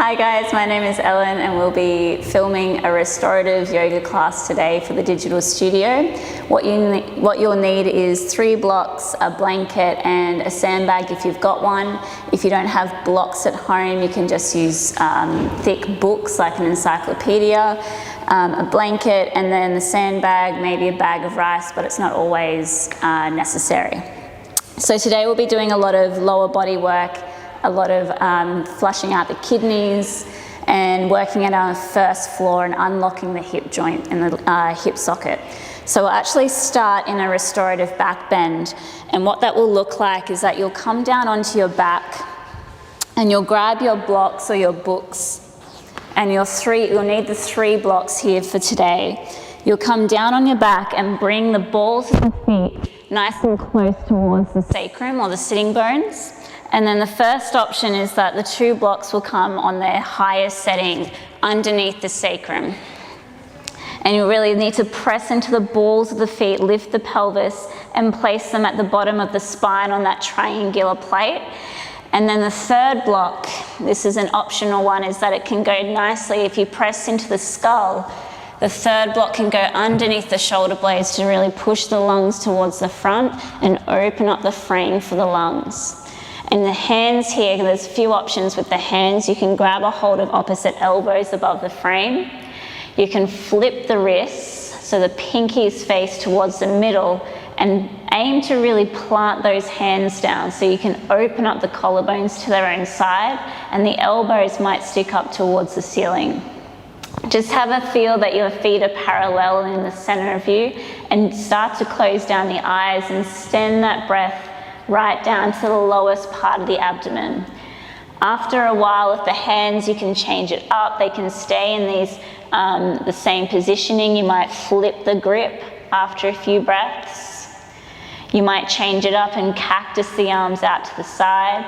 Hi guys, my name is Ellen and we'll be filming a restorative yoga class today for the digital studio. What you'll need is 3 blocks, a blanket and a sandbag if you've got one. If you don't have blocks at home, you can just use thick books like an encyclopedia, a blanket, and then the sandbag, maybe a bag of rice, but it's not always necessary. So today we'll be doing a lot of lower body work, a lot of flushing out the kidneys and working at our first floor and unlocking the hip joint and the hip socket. So we'll actually start in a restorative back bend, and what that will look like is that you'll come down onto your back and you'll grab your blocks or your books, and you'll need the 3 blocks here for today. You'll come down on your back and bring the balls of the feet nice and close towards the sacrum or the sitting bones. And then the first option is that the 2 blocks will come on their highest setting underneath the sacrum. And you really need to press into the balls of the feet, lift the pelvis, and place them at the bottom of the spine on that triangular plate. And then the 3rd block, this is an optional one, is that it can go nicely if you press into the skull. The 3rd block can go underneath the shoulder blades to really push the lungs towards the front and open up the frame for the lungs. And the hands here, there's a few options with the hands. You can grab a hold of opposite elbows above the frame. You can flip the wrists so the pinkies face towards the middle and aim to really plant those hands down so you can open up the collarbones to their own side and the elbows might stick up towards the ceiling. Just have a feel that your feet are parallel in the center of you and start to close down the eyes and send that breath right down to the lowest part of the abdomen. After a while, with the hands, you can change it up. They can stay in these the same positioning. You might flip the grip after a few breaths. You might change it up and cactus the arms out to the side.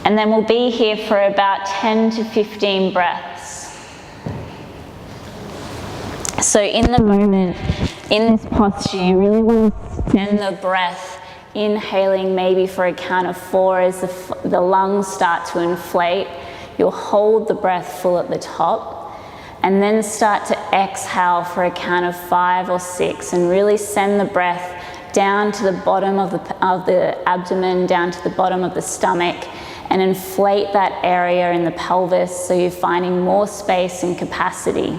And then we'll be here for about 10 to 15 breaths. So in the moment, in this posture, you really want to send the breath, inhaling maybe for a count of 4 as the lungs start to inflate. You'll hold the breath full at the top and then start to exhale for a count of 5 or 6 and really send the breath down to the bottom of the abdomen, down to the bottom of the stomach, and inflate that area in the pelvis so you're finding more space and capacity.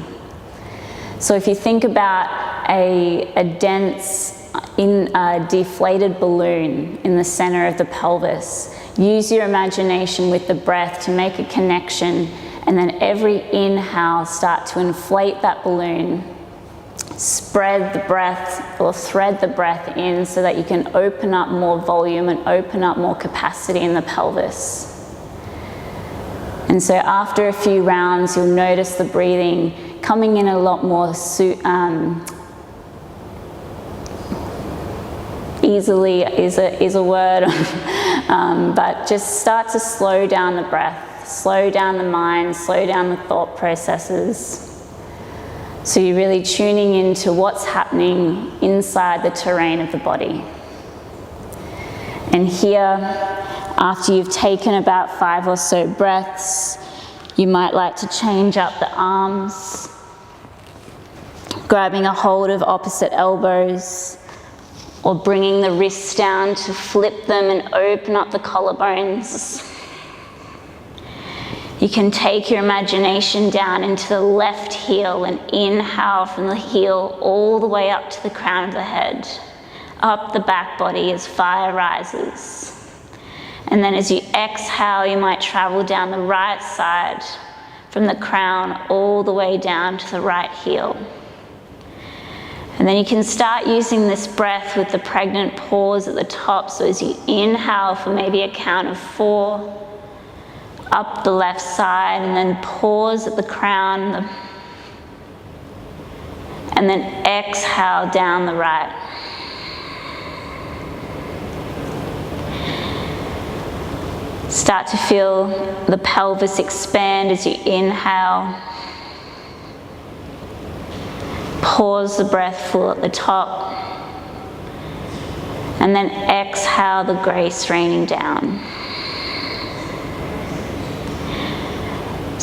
So if you think about a dense, deflated balloon in the center of the pelvis, use your imagination with the breath to make a connection, and then every inhale start to inflate that balloon. Spread the breath or thread the breath in so that you can open up more volume and open up more capacity in the pelvis. And so after a few rounds, you'll notice the breathing coming in a lot more easily is a word, but just start to slow down the breath, slow down the mind, slow down the thought processes. So you're really tuning into what's happening inside the terrain of the body. And here, after you've taken about 5 or so breaths, you might like to change up the arms, grabbing a hold of opposite elbows, or bringing the wrists down to flip them and open up the collarbones. You can take your imagination down into the left heel and inhale from the heel all the way up to the crown of the head, up the back body as fire rises. And then as you exhale, you might travel down the right side from the crown all the way down to the right heel. And then you can start using this breath with the pregnant pause at the top. So as you inhale for maybe a count of 4, up the left side, and then pause at the crown, and then exhale down the right. Start to feel the pelvis expand as you inhale. Pause the breath full at the top. And then exhale the grace raining down.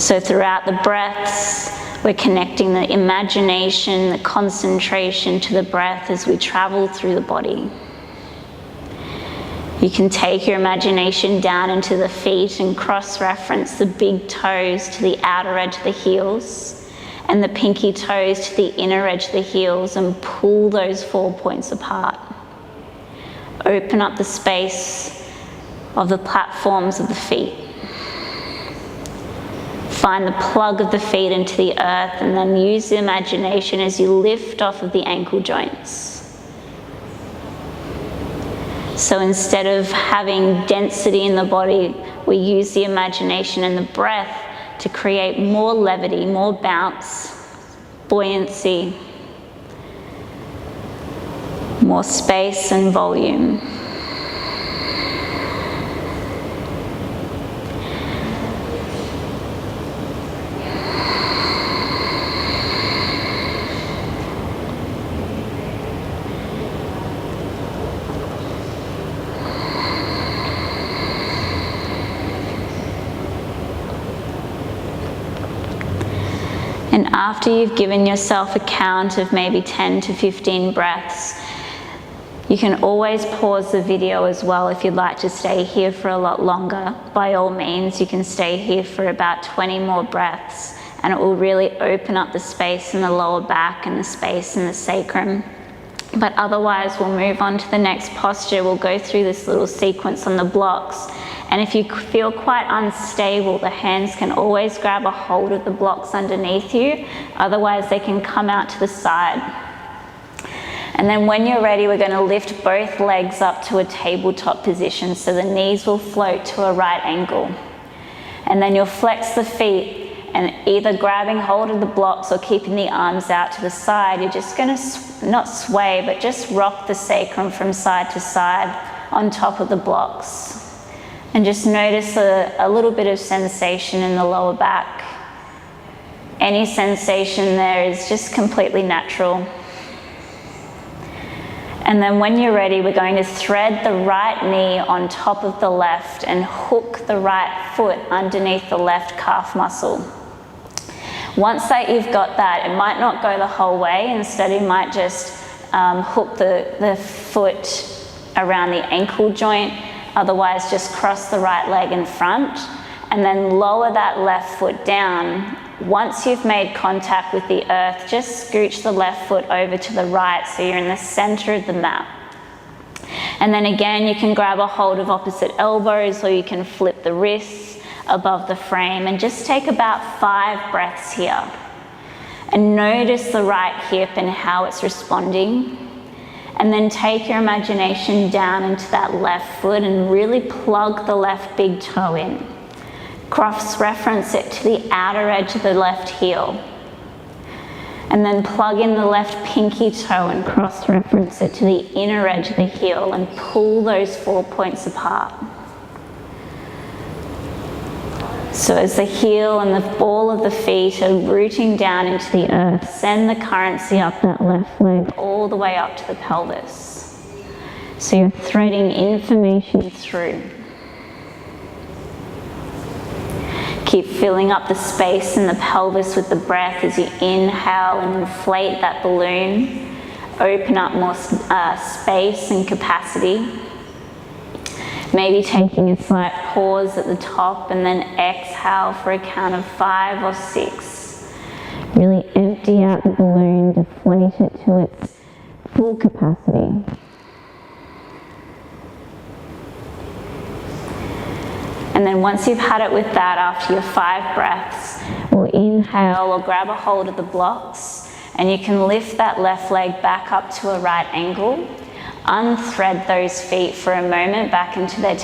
So throughout the breaths, we're connecting the imagination, the concentration to the breath as we travel through the body. You can take your imagination down into the feet and cross-reference the big toes to the outer edge of the heels and the pinky toes to the inner edge of the heels, and pull those 4 points apart. Open up the space of the platforms of the feet. Find the plug of the feet into the earth, and then use the imagination as you lift off of the ankle joints. So instead of having density in the body, we use the imagination and the breath to create more levity, more bounce, buoyancy, more space and volume. And after you've given yourself a count of maybe 10 to 15 breaths, you can always pause the video as well if you'd like to stay here for a lot longer. By all means, you can stay here for about 20 more breaths, and it will really open up the space in the lower back and the space in the sacrum. But otherwise, we'll move on to the next posture. We'll go through this little sequence on the blocks. And if you feel quite unstable, the hands can always grab a hold of the blocks underneath you. Otherwise, they can come out to the side. And then when you're ready, we're going to lift both legs up to a tabletop position. So the knees will float to a right angle. And then you'll flex the feet, and either grabbing hold of the blocks or keeping the arms out to the side, you're just going to not sway, but just rock the sacrum from side to side on top of the blocks. And just notice a little bit of sensation in the lower back. Any sensation there is just completely natural. And then when you're ready, we're going to thread the right knee on top of the left and hook the right foot underneath the left calf muscle. Once that you've got that, it might not go the whole way. Instead, you might just hook the foot around the ankle joint. Otherwise, just cross the right leg in front and then lower that left foot down. Once you've made contact with the earth, just scooch the left foot over to the right so you're in the center of the mat. And then again, you can grab a hold of opposite elbows, or you can flip the wrists above the frame, and just take about 5 breaths here. And notice the right hip and how it's responding. And then take your imagination down into that left foot and really plug the left big toe in. Cross-reference it to the outer edge of the left heel. And then plug in the left pinky toe and cross-reference it to the inner edge of the heel, and pull those 4 points apart. So as the heel and the ball of the feet are rooting down into the earth, send the currency up that left leg all the way up to the pelvis. So you're threading information through. Keep filling up the space in the pelvis with the breath as you inhale and inflate that balloon. Open up more space and capacity. Maybe taking a slight pause at the top, and then exhale for a count of 5 or 6. Really empty out the balloon, deflate it to its full capacity. And then once you've had it with that, after your 5 breaths, we'll inhale or grab a hold of the blocks, and you can lift that left leg back up to a right angle. Unthread those feet for a moment back into their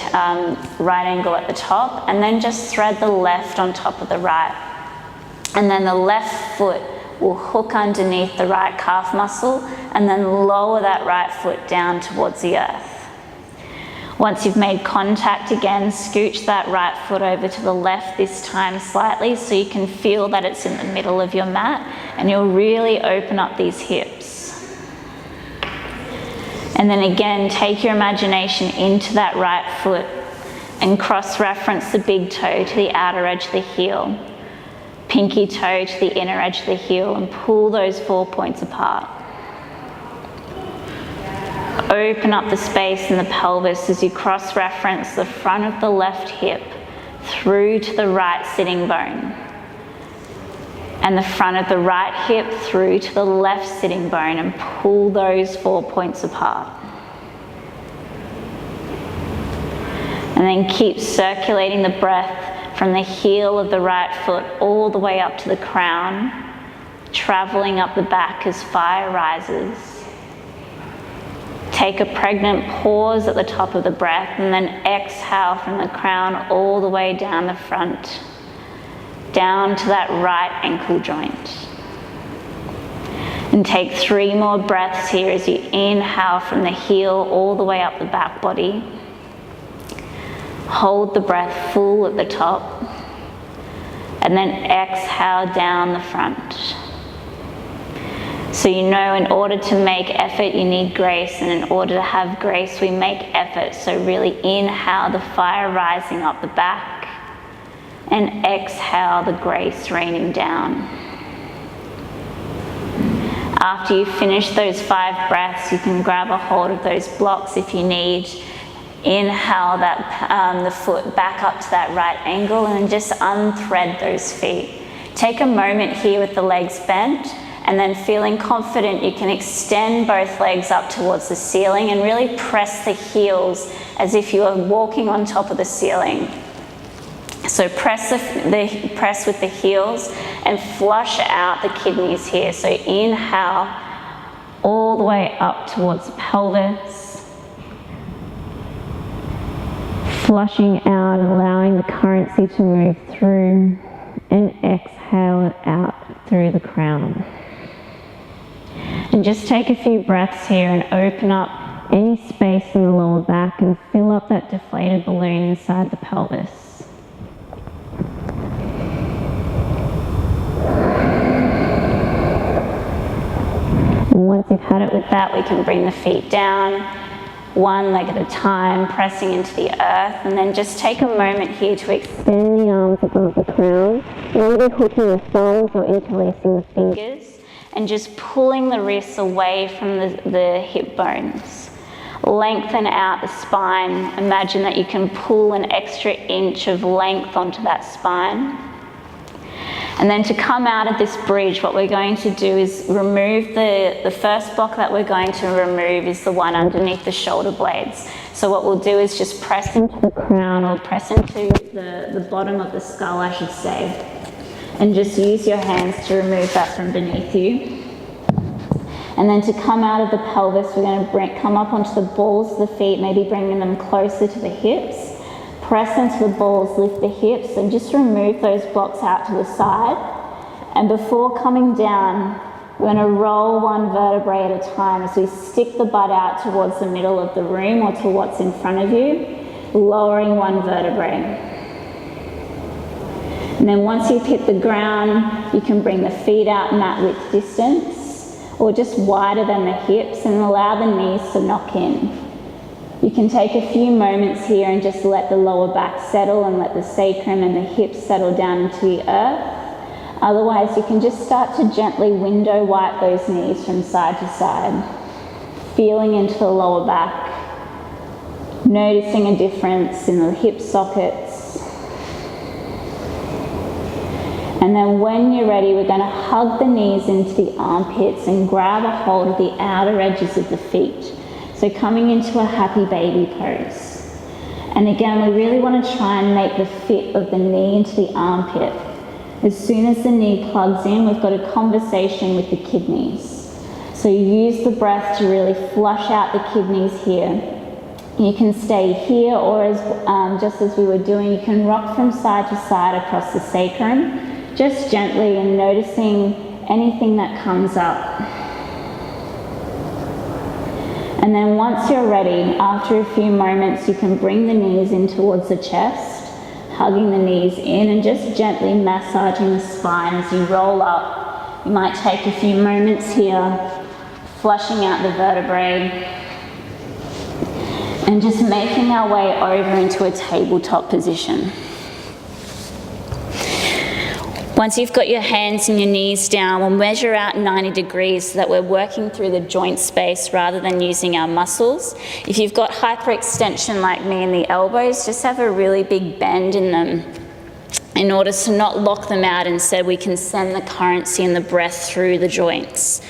right angle at the top, and then just thread the left on top of the right. And then the left foot will hook underneath the right calf muscle, and then lower that right foot down towards the earth. Once you've made contact again, scooch that right foot over to the left, this time slightly, so you can feel that it's in the middle of your mat, and you'll really open up these hips. And then again, take your imagination into that right foot and cross-reference the big toe to the outer edge of the heel. Pinky toe to the inner edge of the heel and pull those 4 points apart. Open up the space in the pelvis as you cross-reference the front of the left hip through to the right sitting bone, and the front of the right hip through to the left sitting bone, and pull those 4 points apart. And then keep circulating the breath from the heel of the right foot all the way up to the crown, traveling up the back as fire rises. Take a pregnant pause at the top of the breath, and then exhale from the crown all the way down the front, down to that right ankle joint. And take 3 more breaths here as you inhale from the heel all the way up the back body. Hold the breath full at the top, and then exhale down the front. So you know, in order to make effort, you need grace, and in order to have grace, we make effort. So really inhale the fire rising up the back, and exhale the grace raining down. After you finish those 5 breaths, you can grab a hold of those blocks if you need. Inhale that the foot back up to that right angle, and just unthread those feet. Take a moment here with the legs bent, and then feeling confident, you can extend both legs up towards the ceiling and really press the heels as if you are walking on top of the ceiling. So press with the heels and flush out the kidneys here. So inhale all the way up towards the pelvis, flushing out, allowing the currency to move through, and exhale it out through the crown. And just take a few breaths here and open up any space in the lower back and fill up that deflated balloon inside the pelvis. And once you've had it with that, we can bring the feet down, one leg at a time, pressing into the earth, and then just take a moment here to extend the arms above the crown, maybe hooking the thumbs or interlacing the fingers, and just pulling the wrists away from the hip bones. Lengthen out the spine. Imagine that you can pull an extra inch of length onto that spine. And then to come out of this bridge, what we're going to do is remove the first block that we're going to remove is the one underneath the shoulder blades. So what we'll do is just press into the crown, or press into the bottom of the skull, I should say. And just use your hands to remove that from beneath you. And then to come out of the pelvis, we're going to come up onto the balls of the feet, maybe bringing them closer to the hips. Press into the balls, lift the hips, and just remove those blocks out to the side. And before coming down, we're going to roll one vertebrae at a time as we stick the butt out towards the middle of the room or to what's in front of you, lowering one vertebrae. And then once you've hit the ground, you can bring the feet out mat width distance, or just wider than the hips, and allow the knees to knock in. You can take a few moments here and just let the lower back settle and let the sacrum and the hips settle down into the earth. Otherwise, you can just start to gently window wipe those knees from side to side, feeling into the lower back, noticing a difference in the hip sockets. And then when you're ready, we're going to hug the knees into the armpits and grab a hold of the outer edges of the feet. So coming into a happy baby pose. And again, we really want to try and make the fit of the knee into the armpit. As soon as the knee plugs in, we've got a conversation with the kidneys. So use the breath to really flush out the kidneys here. You can stay here, or just as we were doing, you can rock from side to side across the sacrum, just gently, and noticing anything that comes up. And then once you're ready, after a few moments, you can bring the knees in towards the chest, hugging the knees in and just gently massaging the spine as you roll up. You might take a few moments here, flushing out the vertebrae, and just making our way over into a tabletop position. Once you've got your hands and your knees down, we'll measure out 90 degrees so that we're working through the joint space rather than using our muscles. If you've got hyperextension like me in the elbows, just have a really big bend in them in order to not lock them out. Instead, we can send the currency and the breath through the joints.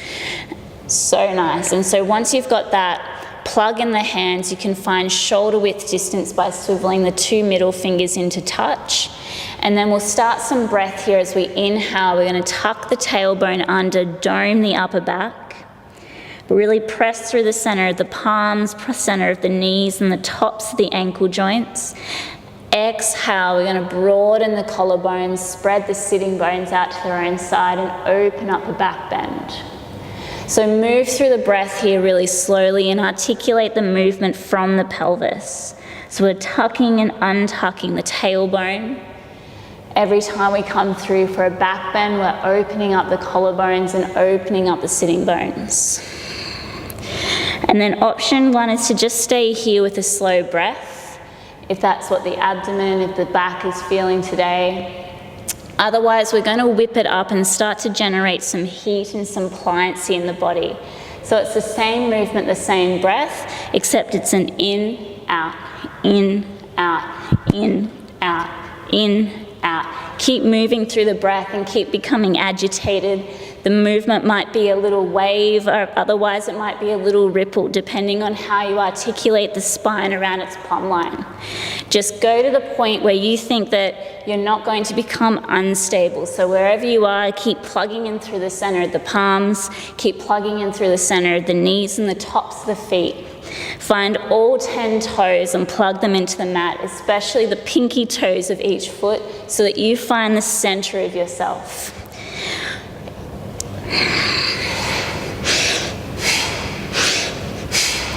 So nice. And so once you've got that, plug in the hands. You can find shoulder width distance by swiveling the 2 middle fingers into touch. And then we'll start some breath here as we inhale. We're going to tuck the tailbone under, dome the upper back. Really press through the center of the palms, center of the knees and the tops of the ankle joints. Exhale, we're going to broaden the collarbones, spread the sitting bones out to their own side and open up the back bend. So move through the breath here really slowly and articulate the movement from the pelvis. So we're tucking and untucking the tailbone. Every time we come through for a back bend, we're opening up the collarbones and opening up the sitting bones. And then option 1 is to just stay here with a slow breath, if that's what the abdomen, if the back is feeling today. Otherwise, we're going to whip it up and start to generate some heat and some pliancy in the body. So it's the same movement, the same breath, except it's an in, out, in, out, in, out, in, out. Keep moving through the breath and keep becoming agitated. The movement might be a little wave, or otherwise it might be a little ripple, depending on how you articulate the spine around its plumb line. Just go to the point where you think that you're not going to become unstable. So wherever you are, keep plugging in through the center of the palms, keep plugging in through the center of the knees and the tops of the feet. Find all 10 toes and plug them into the mat, especially the pinky toes of each foot, so that you find the center of yourself.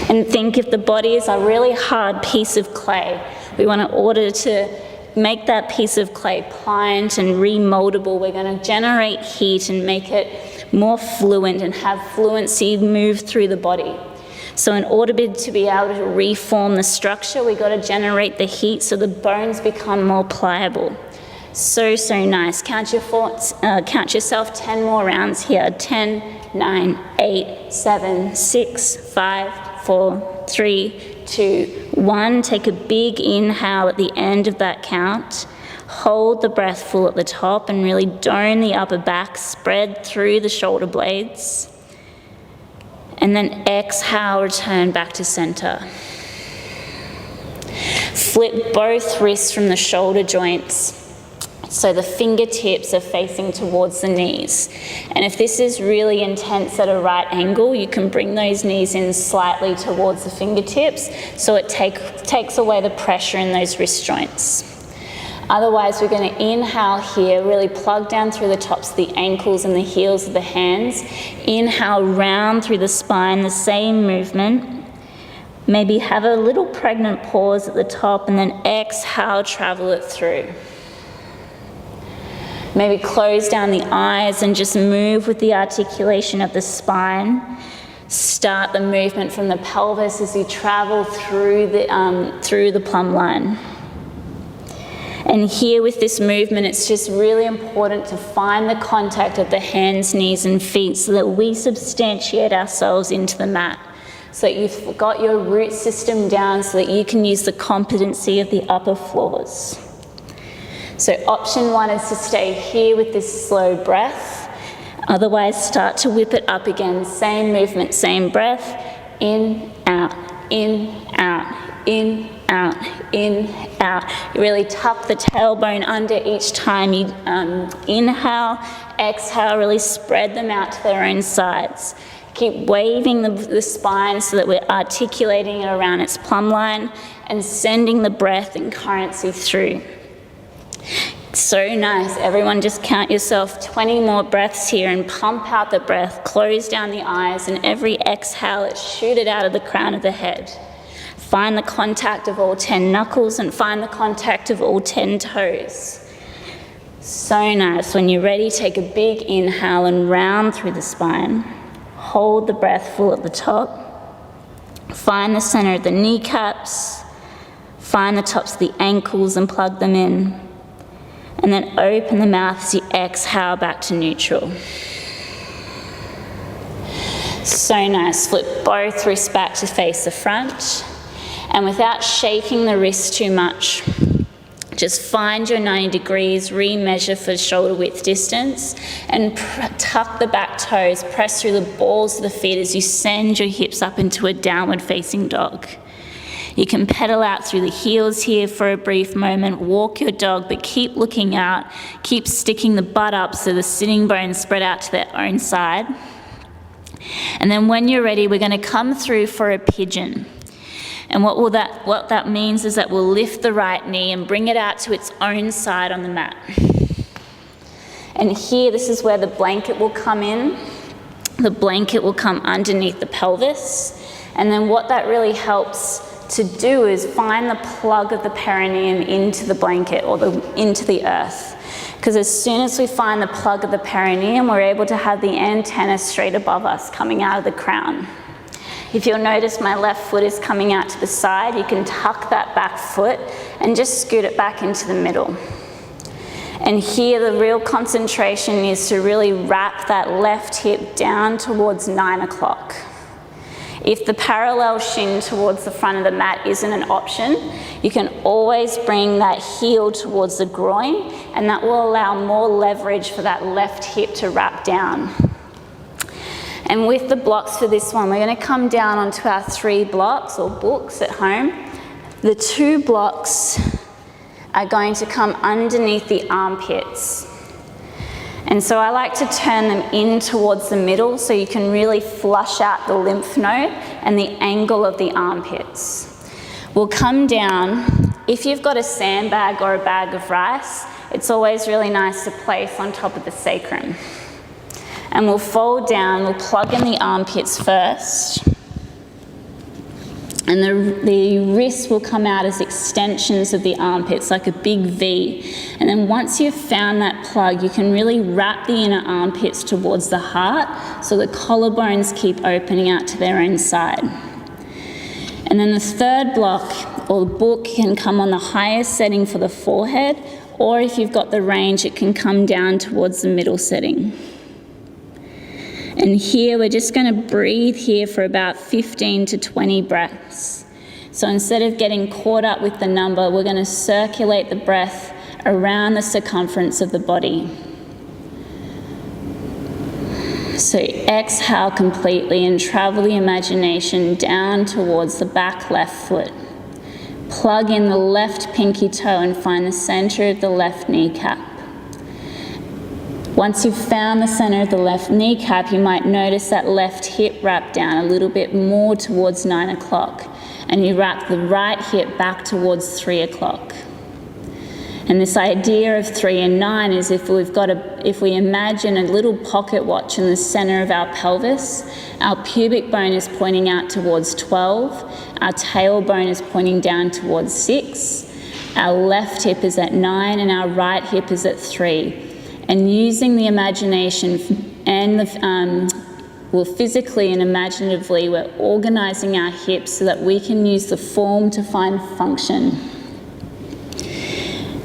And think if the body is a really hard piece of clay, we want to order to make that piece of clay pliant and remoldable. We're going to generate heat and make it more fluent and have fluency move through the body. So in order to be able to reform the structure, we've got to generate the heat so the bones become more pliable. So nice. Count yourself 10 more rounds here. 10, 9, 8, 7, 6, 5, 4, 3, 2, 1. Take a big inhale at the end of that count. Hold the breath full at the top and really dome the upper back, spread through the shoulder blades. And then exhale, return back to center. Flip both wrists from the shoulder joints so the fingertips are facing towards the knees. And if this is really intense at a right angle, you can bring those knees in slightly towards the fingertips so it takes away the pressure in those wrist joints. Otherwise, we're going to inhale here, really plug down through the tops of the ankles and the heels of the hands. Inhale, round through the spine, the same movement. Maybe have a little pregnant pause at the top and then exhale, travel it through. Maybe close down the eyes and just move with the articulation of the spine. Start the movement from the pelvis as you travel through the plumb line. And here with this movement, it's just really important to find the contact of the hands, knees and feet so that we substantiate ourselves into the mat. So that you've got your root system down so that you can use the competency of the upper floors. So option 1 is to stay here with this slow breath. Otherwise, start to whip it up again. Same movement, same breath. In, out, in, out, in, out, in, out. You really tuck the tailbone under each time you inhale, exhale, really spread them out to their own sides. Keep waving the spine so that we're articulating it around its plumb line and sending the breath and currency through. So nice. Everyone just count yourself 20 more breaths here and pump out the breath. Close down the eyes and every exhale, it shoot it out of the crown of the head. Find the contact of all 10 knuckles and find the contact of all 10 toes. So nice. When you're ready, take a big inhale and round through the spine. Hold the breath full at the top. Find the center of the kneecaps. Find the tops of the ankles and plug them in. And then open the mouth as you exhale back to neutral. So nice. Flip both wrists back to face the front. And without shaking the wrist too much, just find your 90 degrees, re-measure for shoulder width distance, and tuck the back toes, press through the balls of the feet as you send your hips up into a downward facing dog. You can pedal out through the heels here for a brief moment, walk your dog, but keep looking out, keep sticking the butt up so the sitting bones spread out to their own side. And then when you're ready, we're going to come through for a pigeon. And what that means is that we'll lift the right knee and bring it out to its own side on the mat. And here, this is where the blanket will come in. The blanket will come underneath the pelvis. And then what that really helps to do is find the plug of the perineum into the blanket or into the earth. Because as soon as we find the plug of the perineum, we're able to have the antenna straight above us coming out of the crown. If you'll notice my left foot is coming out to the side, you can tuck that back foot and just scoot it back into the middle. And here the real concentration is to really wrap that left hip down towards 9 o'clock. If the parallel shin towards the front of the mat isn't an option, you can always bring that heel towards the groin, and that will allow more leverage for that left hip to wrap down. And with the blocks for this one, we're going to come down onto our 3 blocks or books at home. The 2 blocks are going to come underneath the armpits. And so I like to turn them in towards the middle so you can really flush out the lymph node and the angle of the armpits. We'll come down. If you've got a sandbag or a bag of rice, it's always really nice to place on top of the sacrum. And we'll fold down, we'll plug in the armpits first. And the wrists will come out as extensions of the armpits, like a big V. And then once you've found that plug, you can really wrap the inner armpits towards the heart so the collarbones keep opening out to their own side. And then the 3rd block or book can come on the highest setting for the forehead, or if you've got the range, it can come down towards the middle setting. And here we're just going to breathe here for about 15 to 20 breaths. So instead of getting caught up with the number, we're going to circulate the breath around the circumference of the body. So exhale completely and travel the imagination down towards the back left foot. Plug in the left pinky toe and find the center of the left kneecap. Once you've found the center of the left kneecap, you might notice that left hip wrap down a little bit more towards 9 o'clock, and you wrap the right hip back towards 3 o'clock. And this idea of 3 and 9 is if we imagine a little pocket watch in the center of our pelvis, our pubic bone is pointing out towards 12, our tailbone is pointing down towards 6, our left hip is at 9, and our right hip is at 3. And using the imagination and physically and imaginatively, we're organizing our hips so that we can use the form to find function.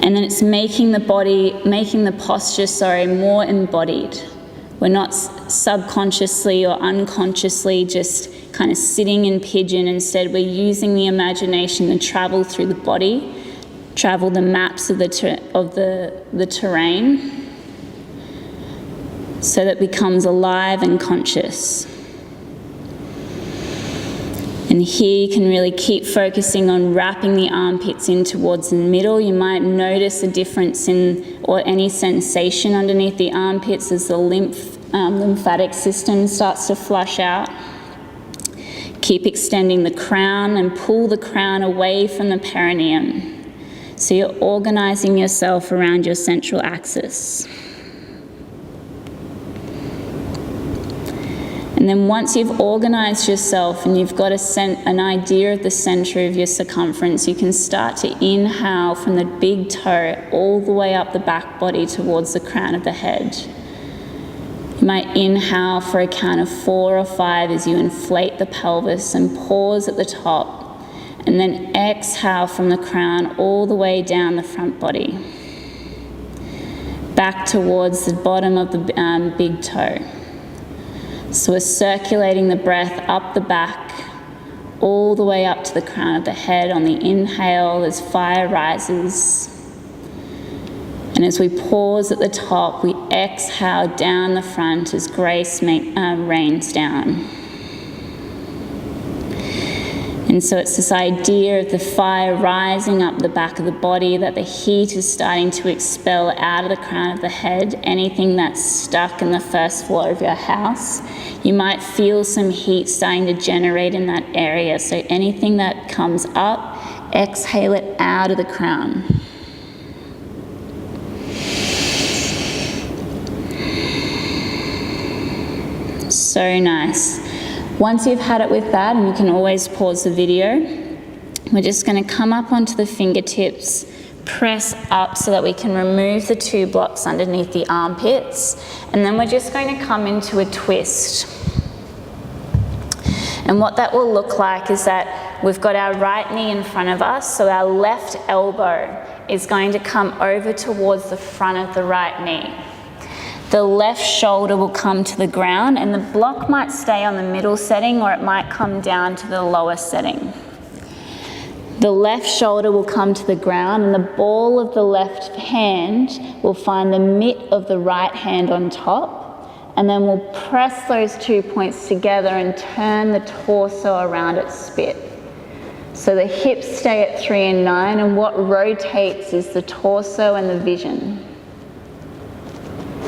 And then it's making the posture, more embodied. We're not subconsciously or unconsciously just kind of sitting in pigeon. Instead, we're using the imagination to travel through the body, travel the maps of the terrain, so that it becomes alive and conscious. And here you can really keep focusing on wrapping the armpits in towards the middle. You might notice a difference or any sensation underneath the armpits as the lymphatic system starts to flush out. Keep extending the crown and pull the crown away from the perineum. So you're organizing yourself around your central axis. And then once you've organized yourself and you've got an idea of the center of your circumference, you can start to inhale from the big toe all the way up the back body towards the crown of the head. You might inhale for a count of 4 or 5 as you inflate the pelvis and pause at the top, and then exhale from the crown all the way down the front body. back towards the bottom of the big toe. So we're circulating the breath up the back, all the way up to the crown of the head on the inhale as fire rises. And as we pause at the top, we exhale down the front as grace rains down. And so it's this idea of the fire rising up the back of the body, that the heat is starting to expel out of the crown of the head, anything that's stuck in the first floor of your house. You might feel some heat starting to generate in that area. So anything that comes up, exhale it out of the crown. So nice. Once you've had it with that, and you can always pause the video, we're just going to come up onto the fingertips, press up so that we can remove the 2 blocks underneath the armpits, and then we're just going to come into a twist. And what that will look like is that we've got our right knee in front of us, so our left elbow is going to come over towards the front of the right knee. The left shoulder will come to the ground, and the block might stay on the middle setting, or it might come down to the lower setting. The left shoulder will come to the ground, and the ball of the left hand will find the mitt of the right hand on top, and then we'll press those 2 points together and turn the torso around its spit. So the hips stay at 3 and 9, and what rotates is the torso and the vision.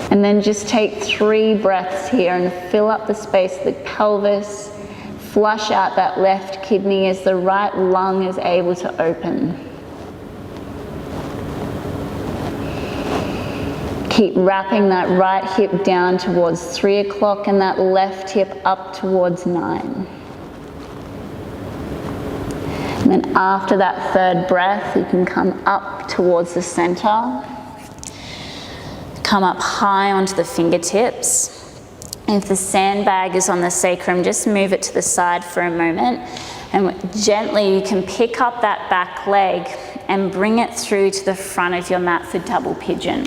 And then just take 3 breaths here and fill up the space of the pelvis. Flush out that left kidney as the right lung is able to open. Keep wrapping that right hip down towards 3 o'clock and that left hip up towards 9. And then after that 3rd breath, you can come up towards the center. Come up high onto the fingertips. If the sandbag is on the sacrum, just move it to the side for a moment, and gently you can pick up that back leg and bring it through to the front of your mat for double pigeon.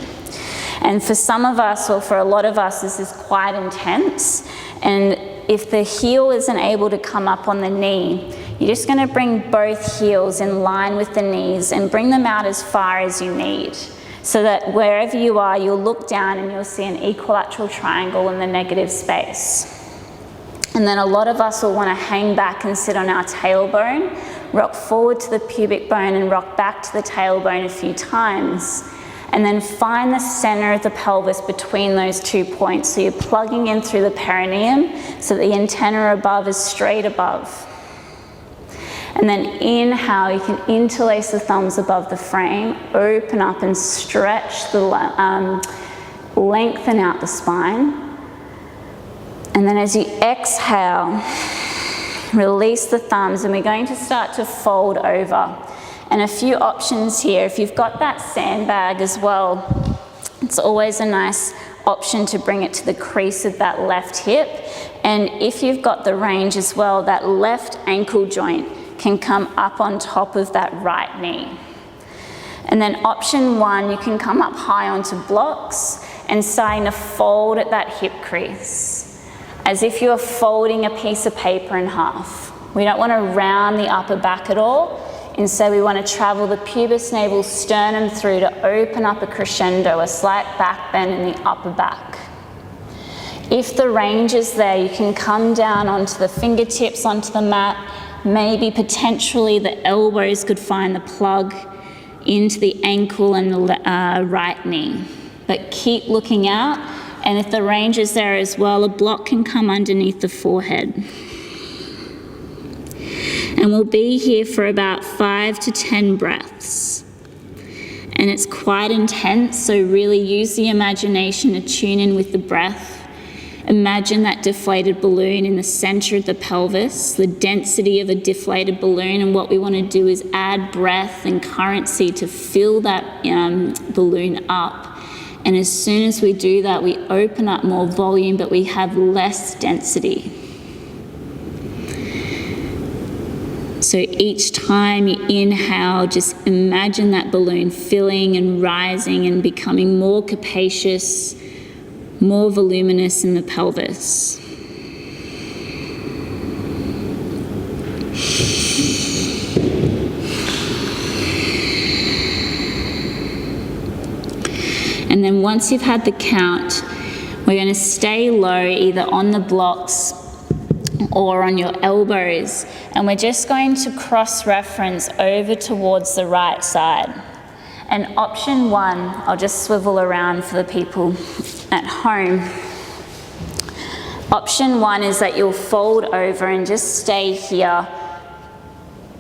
And for some of us, or for a lot of us, this is quite intense, and if the heel isn't able to come up on the knee, you're just going to bring both heels in line with the knees and bring them out as far as you need. So that wherever you are, you'll look down and you'll see an equilateral triangle in the negative space. And then a lot of us will want to hang back and sit on our tailbone, rock forward to the pubic bone and rock back to the tailbone a few times. And then find the center of the pelvis between those 2 points. So you're plugging in through the perineum so that the antenna above is straight above. And then inhale, you can interlace the thumbs above the frame, open up and stretch the, lengthen out the spine. And then as you exhale, release the thumbs, and we're going to start to fold over. And a few options here. If you've got that sandbag as well, it's always a nice option to bring it to the crease of that left hip. And if you've got the range as well, that left ankle joint can come up on top of that right knee. And then option 1, you can come up high onto blocks and starting to fold at that hip crease, as if you're folding a piece of paper in half. We don't want to round the upper back at all. Instead, we want to travel the pubis, navel, sternum through to open up a crescendo, a slight back bend in the upper back. If the range is there, you can come down onto the fingertips, onto the mat. Maybe potentially the elbows could find the plug into the ankle and the right knee. But keep looking out, and if the range is there as well, a block can come underneath the forehead. And we'll be here for about 5 to 10 breaths. And it's quite intense, so really use the imagination to tune in with the breath. Imagine that deflated balloon in the center of the pelvis, the density of a deflated balloon, and what we want to do is add breath and currency to fill that balloon up. And as soon as we do that, we open up more volume, but we have less density. So each time you inhale, just imagine that balloon filling and rising and becoming more capacious, more voluminous in the pelvis. And then once you've had the count, we're going to stay low either on the blocks or on your elbows, and we're just going to cross-reference over towards the right side. And option 1, I'll just swivel around for the people at home. Option 1 is that you'll fold over and just stay here,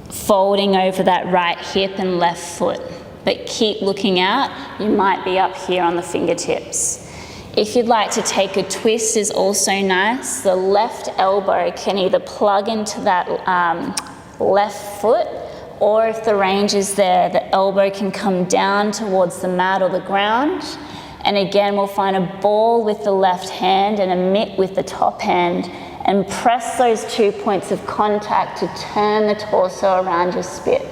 folding over that right hip and left foot. But keep looking out, you might be up here on the fingertips. If you'd like to take a twist is also nice. The left elbow can either plug into that left foot, or if the range is there, the elbow can come down towards the mat or the ground. And again, we'll find a ball with the left hand and a mitt with the top hand, and press those 2 points of contact to turn the torso around your spit.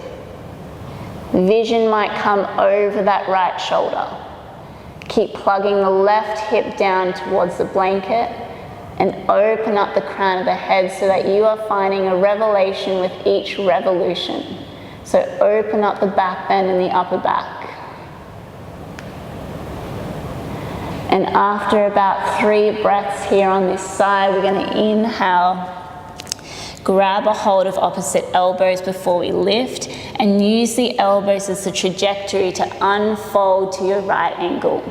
Vision might come over that right shoulder. Keep plugging the left hip down towards the blanket and open up the crown of the head so that you are finding a revelation with each revolution. So open up the back bend in the upper back. And after about 3 breaths here on this side, we're going to inhale, grab a hold of opposite elbows before we lift, and use the elbows as the trajectory to unfold to your right ankle.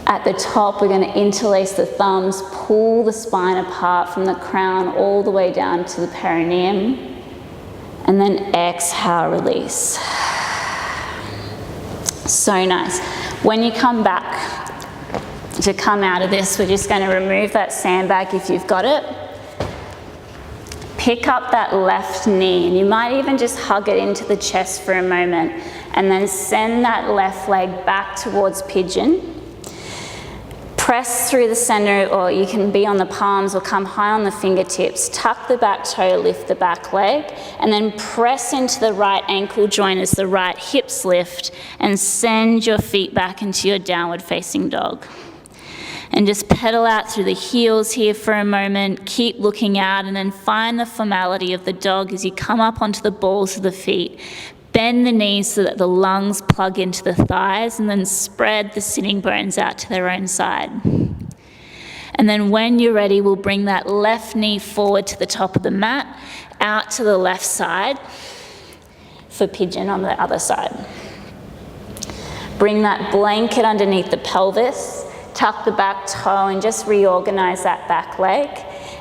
At the top, we're going to interlace the thumbs, pull the spine apart from the crown all the way down to the perineum, and then exhale, release. So nice. When you come back to come out of this, we're just going to remove that sandbag if you've got it. Pick up that left knee, and you might even just hug it into the chest for a moment, and then send that left leg back towards pigeon. Press through the center, or you can be on the palms or come high on the fingertips. Tuck the back toe, lift the back leg, and then press into the right ankle joint as the right hips lift, and send your feet back into your downward facing dog. And just pedal out through the heels here for a moment. Keep looking out, and then find the formality of the dog as you come up onto the balls of the feet. Bend the knees so that the lungs plug into the thighs, and then spread the sitting bones out to their own side. And then when you're ready, we'll bring that left knee forward to the top of the mat, out to the left side for pigeon on the other side. Bring that blanket underneath the pelvis. Tuck the back toe and just reorganize that back leg,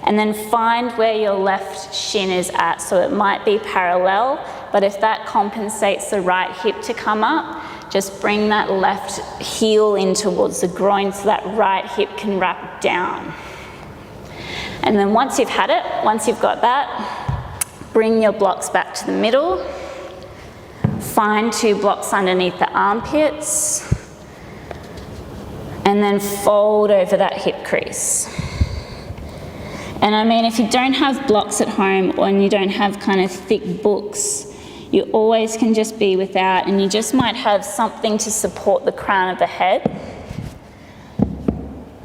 and then find where your left shin is at. So it might be parallel, but if that compensates the right hip to come up, just bring that left heel in towards the groin so that right hip can wrap down. And then once you've had it, once you've got that, bring your blocks back to the middle. Find 2 blocks underneath the armpits, and then fold over that hip crease. And I mean, if you don't have blocks at home, or you don't have kind of thick books, you always can just be without, and you just might have something to support the crown of the head,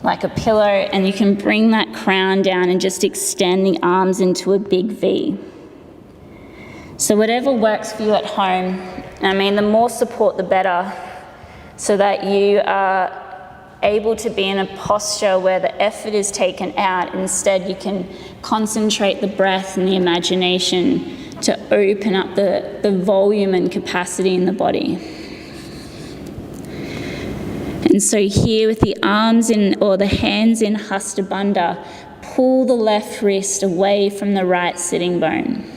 like a pillow, and you can bring that crown down and just extend the arms into a big V. So whatever works for you at home, I mean, the more support the better, so that you are able to be in a posture where the effort is taken out. Instead, you can concentrate the breath and the imagination to open up the volume and capacity in the body. And so here with the arms in, or the hands in Hasta Bandha, pull the left wrist away from the right sitting bone.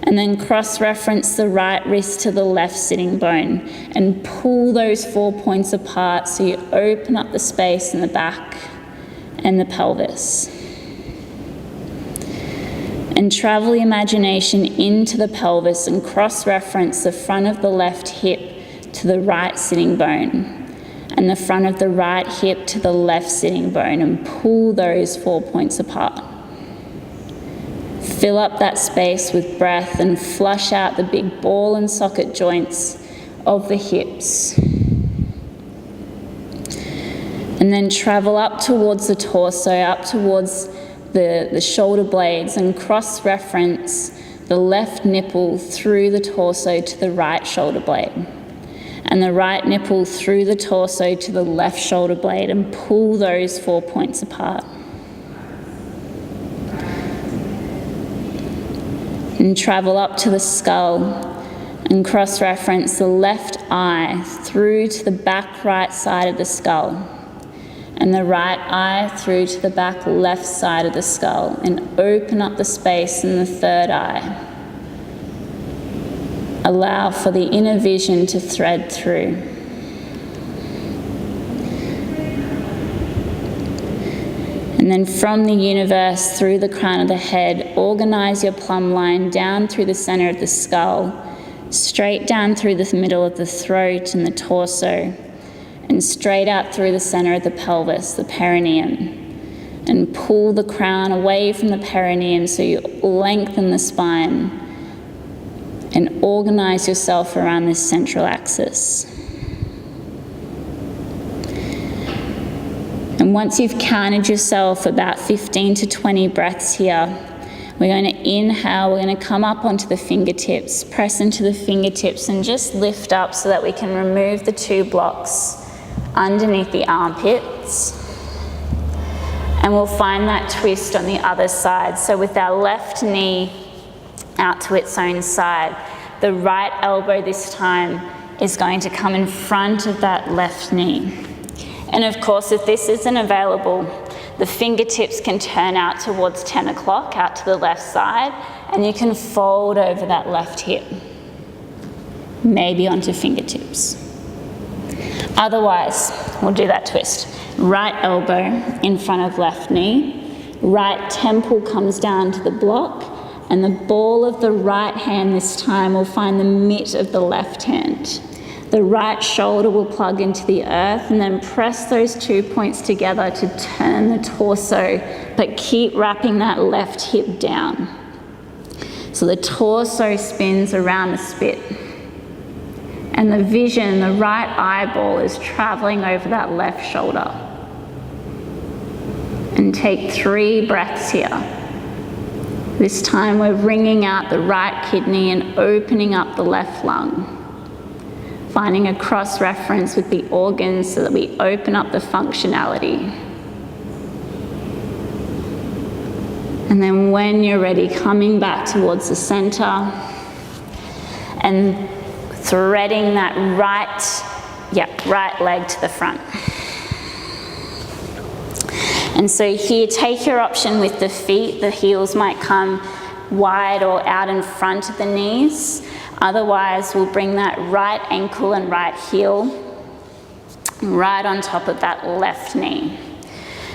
And then cross-reference the right wrist to the left sitting bone and pull those 4 points apart so you open up the space in the back and the pelvis. And travel the imagination into the pelvis and cross-reference the front of the left hip to the right sitting bone and the front of the right hip to the left sitting bone, and pull those 4 points apart. Fill up that space with breath and flush out the big ball and socket joints of the hips. And then travel up towards the torso, up towards the shoulder blades, and cross-reference the left nipple through the torso to the right shoulder blade, and the right nipple through the torso to the left shoulder blade, and pull those 4 points apart. And travel up to the skull and cross-reference the left eye through to the back right side of the skull, and the right eye through to the back left side of the skull, and open up the space in the third eye. Allow for the inner vision to thread through. And then from the universe, through the crown of the head, organize your plumb line down through the center of the skull, straight down through the middle of the throat and the torso, and straight out through the center of the pelvis, the perineum. And pull the crown away from the perineum so you lengthen the spine, and organize yourself around this central axis. And once you've counted yourself about 15 to 20 breaths here, we're going to inhale, we're going to come up onto the fingertips, press into the fingertips, and just lift up so that we can remove the 2 blocks underneath the armpits. And we'll find that twist on the other side. So with our left knee out to its own side, the right elbow this time is going to come in front of that left knee. And of course, if this isn't available, the fingertips can turn out towards 10 o'clock, out to the left side, and you can fold over that left hip, maybe onto fingertips. Otherwise, we'll do that twist. Right elbow in front of left knee, right temple comes down to the block, and the ball of the right hand this time will find the mitt of the left hand. The right shoulder will plug into the earth, and then press those 2 points together to turn the torso, but keep wrapping that left hip down. So the torso spins around the spit. And the vision, the right eyeball is traveling over that left shoulder. And take 3 breaths here. This time we're wringing out the right kidney and opening up the left lung. Finding a cross-reference with the organs so that we open up the functionality. And then when you're ready, coming back towards the center and threading that right leg to the front. And so here, take your option with the feet. The heels might come wide or out in front of the knees. Otherwise, we'll bring that right ankle and right heel right on top of that left knee.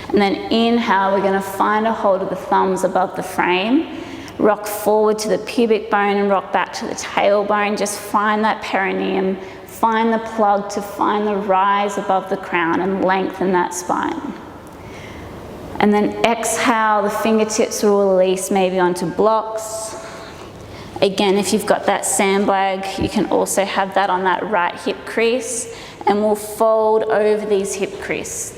And then inhale, we're going to find a hold of the thumbs above the frame. Rock forward to the pubic bone and rock back to the tailbone. Just find that perineum, find the plug to find the rise above the crown and lengthen that spine. And then exhale, the fingertips will release maybe onto blocks. Again, if you've got that sandbag, you can also have that on that right hip crease, and we'll fold over these hip crease.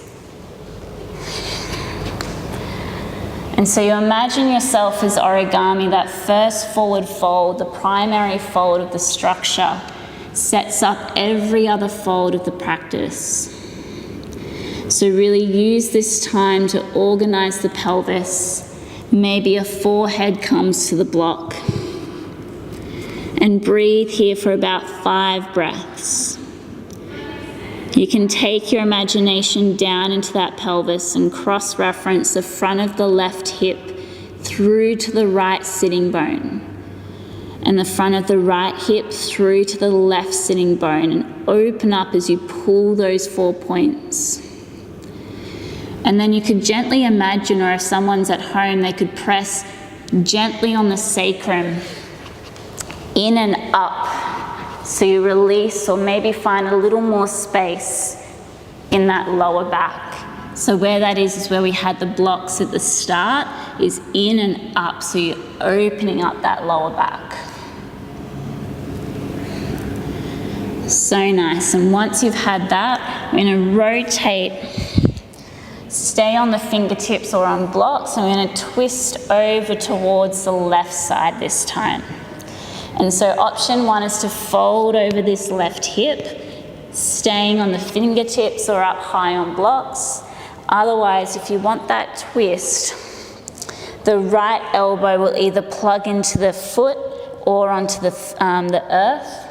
And so you imagine yourself as origami. That first forward fold, the primary fold of the structure, sets up every other fold of the practice. So really use this time to organize the pelvis. Maybe a forehead comes to the block. And breathe here for about 5 breaths. You can take your imagination down into that pelvis and cross-reference the front of the left hip through to the right sitting bone, and the front of the right hip through to the left sitting bone, and open up as you pull those 4 points. And then you could gently imagine, or if someone's at home, they could press gently on the sacrum, in and up. So you release, or maybe find a little more space in that lower back. So where that is where we had the blocks at the start, is in and up, so you're opening up that lower back. So nice. And once you've had that, we're going to rotate, stay on the fingertips or on blocks, and we're going to twist over towards the left side this time. And so option 1 is to fold over this left hip, staying on the fingertips or up high on blocks. Otherwise, if you want that twist, the right elbow will either plug into the foot or onto the earth.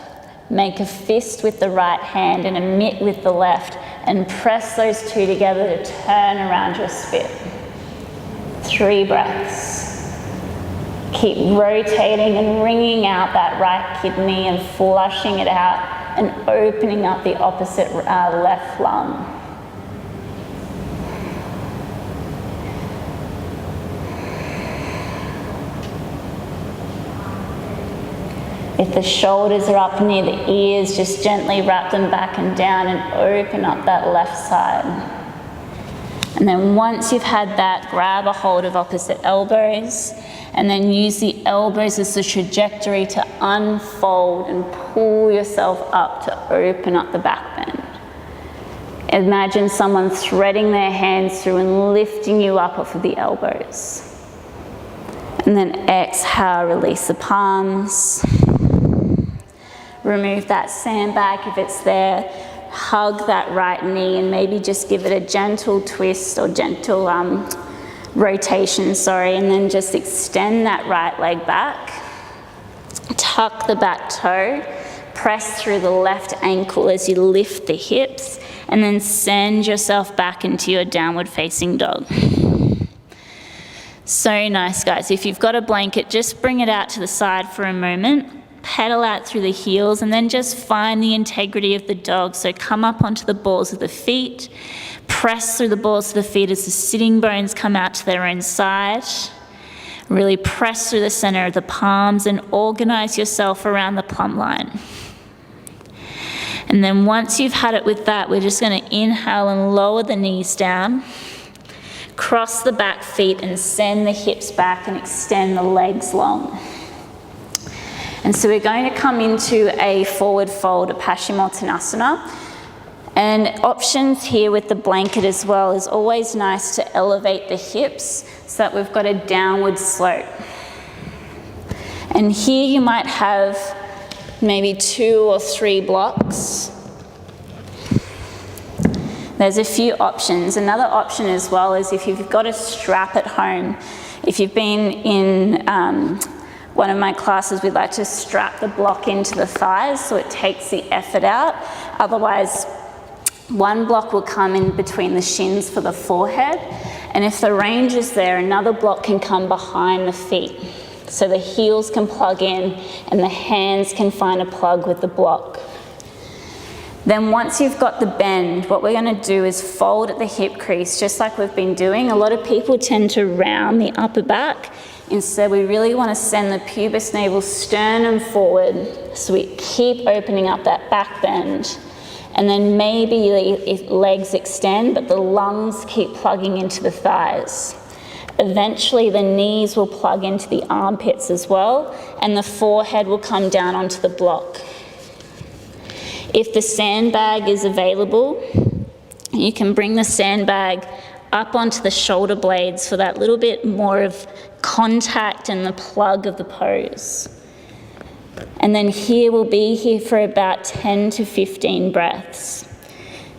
Make a fist with the right hand and a mitt with the left, and press those two together to turn around your spit. 3 breaths. Keep rotating and wringing out that right kidney and flushing it out and opening up the opposite left lung. If the shoulders are up near the ears, just gently wrap them back and down and open up that left side. And then once you've had that, grab a hold of opposite elbows and then use the elbows as the trajectory to unfold and pull yourself up to open up the back bend. Imagine someone threading their hands through and lifting you up off of the elbows. And then exhale, release the palms. Remove that sandbag if it's there. Hug that right knee and maybe just give it a gentle twist or gentle rotation, and then just extend that right leg back. Tuck the back toe. Press through the left ankle as you lift the hips, and then send yourself back into your downward facing dog. So nice, guys. If you've got a blanket, just bring it out to the side for a moment. Pedal out through the heels and then just find the integrity of the dog. So come up onto the balls of the feet, press through the balls of the feet as the sitting bones come out to their own side. Really press through the center of the palms and organize yourself around the plumb line. And then once you've had it with that, we're just going to inhale and lower the knees down, cross the back feet and send the hips back and extend the legs long. And so we're going to come into a forward fold, a Paschimottanasana. And options here with the blanket as well is always nice to elevate the hips so that we've got a downward slope. And here you might have maybe 2 or 3 blocks. There's a few options. Another option as well is if you've got a strap at home. If you've been in one of my classes, we'd like to strap the block into the thighs so it takes the effort out. Otherwise, one block will come in between the shins for the forehead. And if the range is there, another block can come behind the feet. So the heels can plug in and the hands can find a plug with the block. Then once you've got the bend, what we're going to do is fold at the hip crease, just like we've been doing. A lot of people tend to round the upper back. Instead, we really want to send the pubis navel sternum forward so we keep opening up that back bend. And then maybe the legs extend, but the lungs keep plugging into the thighs. Eventually, the knees will plug into the armpits as well, and the forehead will come down onto the block. If the sandbag is available, you can bring the sandbag up onto the shoulder blades for that little bit more of contact and the plug of the pose. And then here we'll be here for about 10 to 15 breaths.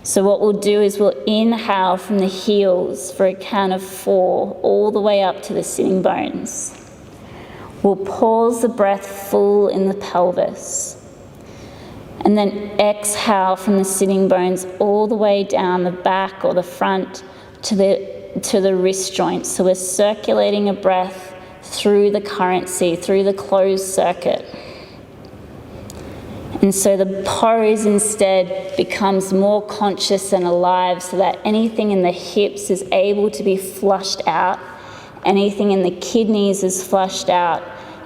So what we'll do is we'll inhale from the heels for a count of 4 all the way up to the sitting bones. We'll pause the breath full in the pelvis. And then exhale from the sitting bones all the way down the back or the front to the wrist joints. So we're circulating a breath through the currency, through the closed circuit. And so the pose instead becomes more conscious and alive so that anything in the hips is able to be flushed out, anything in the kidneys is flushed out,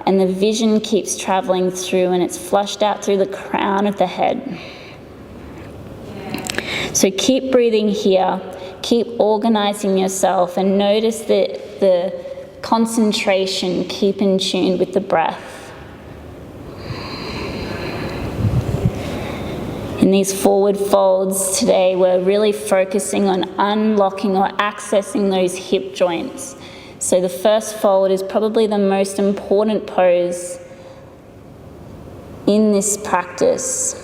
and the vision keeps traveling through and it's flushed out through the crown of the head. So keep breathing here. Keep organizing yourself and notice the concentration. Keep in tune with the breath. In these forward folds today, we're really focusing on unlocking or accessing those hip joints. So the first fold is probably the most important pose in this practice.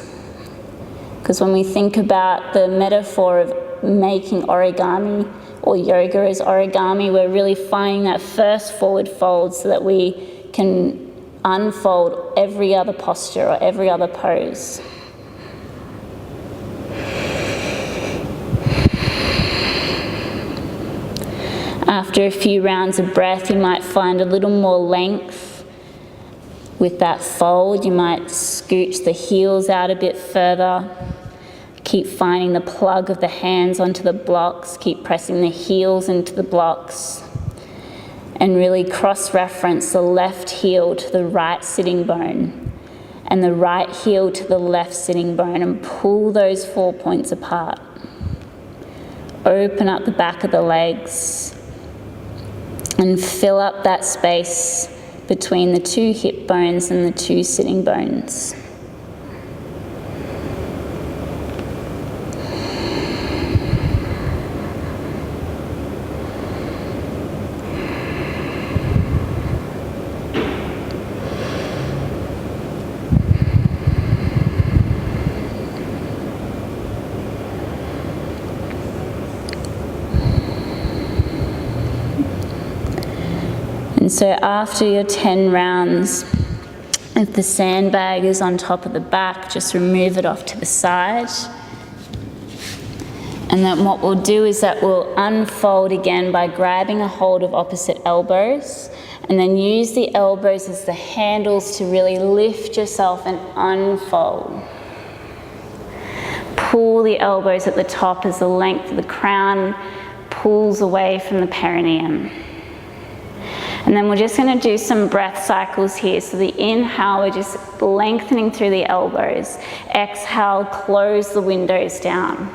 Because when we think about the metaphor of making origami or yoga as origami, we're really finding that first forward fold so that we can unfold every other posture or every other pose. After a few rounds of breath, you might find a little more length with that fold. You might scooch the heels out a bit further. Keep finding the plug of the hands onto the blocks. Keep pressing the heels into the blocks. And really cross-reference the left heel to the right sitting bone and the right heel to the left sitting bone, and pull those 4 points apart. Open up the back of the legs and fill up that space between the 2 hip bones and the 2 sitting bones. And so after your 10 rounds, if the sandbag is on top of the back, just remove it off to the side. And then what we'll do is that we'll unfold again by grabbing a hold of opposite elbows, and then use the elbows as the handles to really lift yourself and unfold. Pull the elbows at the top as the length of the crown pulls away from the perineum. And then we're just going to do some breath cycles here. So the inhale, we're just lengthening through the elbows. Exhale, close the windows down.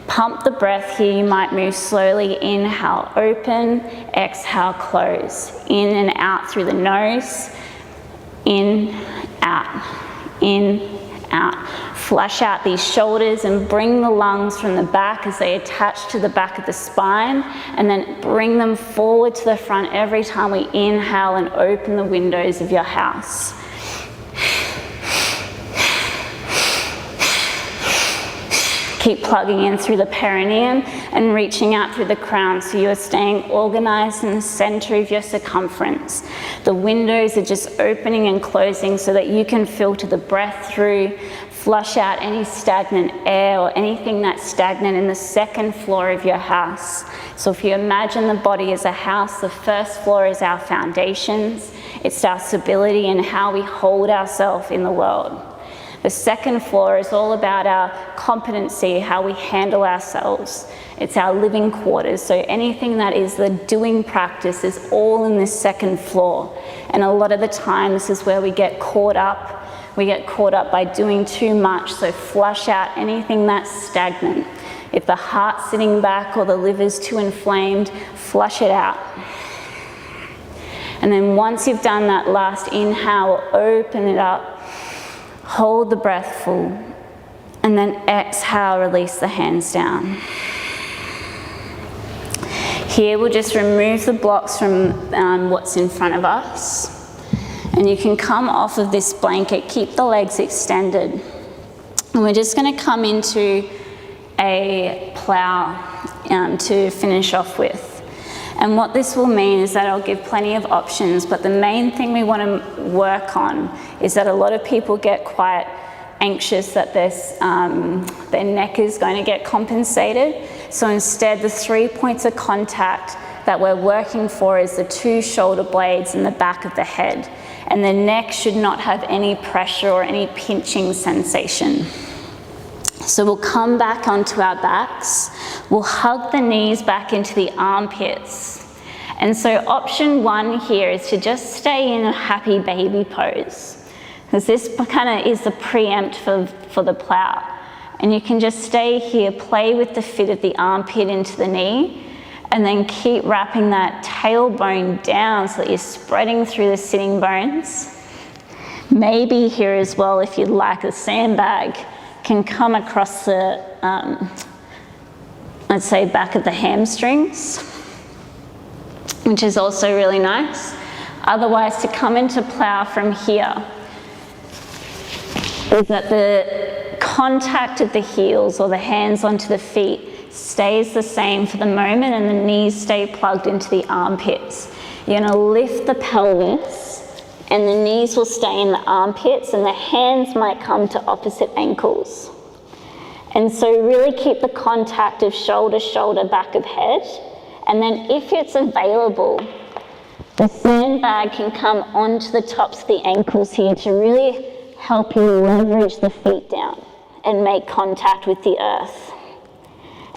Pump the breath here. You might move slowly. Inhale, open. Exhale, close. In and out through the nose. In, out. In, out. Flush out these shoulders and bring the lungs from the back as they attach to the back of the spine, and then bring them forward to the front every time we inhale and open the windows of your house. Keep plugging in through the perineum and reaching out through the crown, so you're staying organized in the center of your circumference. The windows are just opening and closing so that you can filter the breath through, flush out any stagnant air or anything that's stagnant in the second floor of your house. So if you imagine the body as a house, the first floor is our foundations. It's our stability and how we hold ourselves in the world. The second floor is all about our competency, how we handle ourselves. It's our living quarters. So anything that is the doing practice is all in this second floor. And a lot of the time, this is where we get caught up. We get caught up by doing too much. So flush out anything that's stagnant. If the heart's sitting back or the liver's too inflamed, flush it out. And then once you've done that last inhale, open it up. Hold the breath full, and then exhale, release the hands down. Here we'll just remove the blocks from what's in front of us. And you can come off of this blanket, keep the legs extended. And we're just going to come into a plow to finish off with. And what this will mean is that I'll give plenty of options, but the main thing we want to work on is that a lot of people get quite anxious that their neck is going to get compensated. So instead, the 3 points of contact that we're working for is the 2 shoulder blades in the back of the head. And the neck should not have any pressure or any pinching sensation. So we'll come back onto our backs. We'll hug the knees back into the armpits. And so option 1 here is to just stay in a happy baby pose, because this kind of is the preempt for the plow. And you can just stay here, play with the fit of the armpit into the knee, and then keep wrapping that tailbone down so that you're spreading through the sitting bones. Maybe here as well, if you'd like, a sandbag can come across the, let's say, back of the hamstrings, which is also really nice. Otherwise, to come into plow from here is that the contact of the heels or the hands onto the feet stays the same for the moment, and the knees stay plugged into the armpits. You're going to lift the pelvis, and the knees will stay in the armpits, and the hands might come to opposite ankles. And so really keep the contact of shoulder, shoulder, back of head. And then if it's available, the sandbag can come onto the tops of the ankles here to really help you leverage the feet down and make contact with the earth.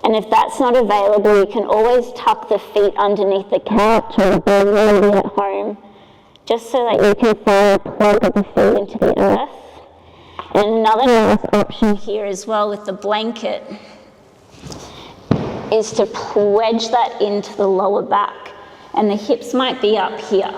And if that's not available, you can always tuck the feet underneath the couch or the bed maybe at home, just so that you can find a plug of the feet into the earth. And another nice option here as well with the blanket is to wedge that into the lower back. And the hips might be up here.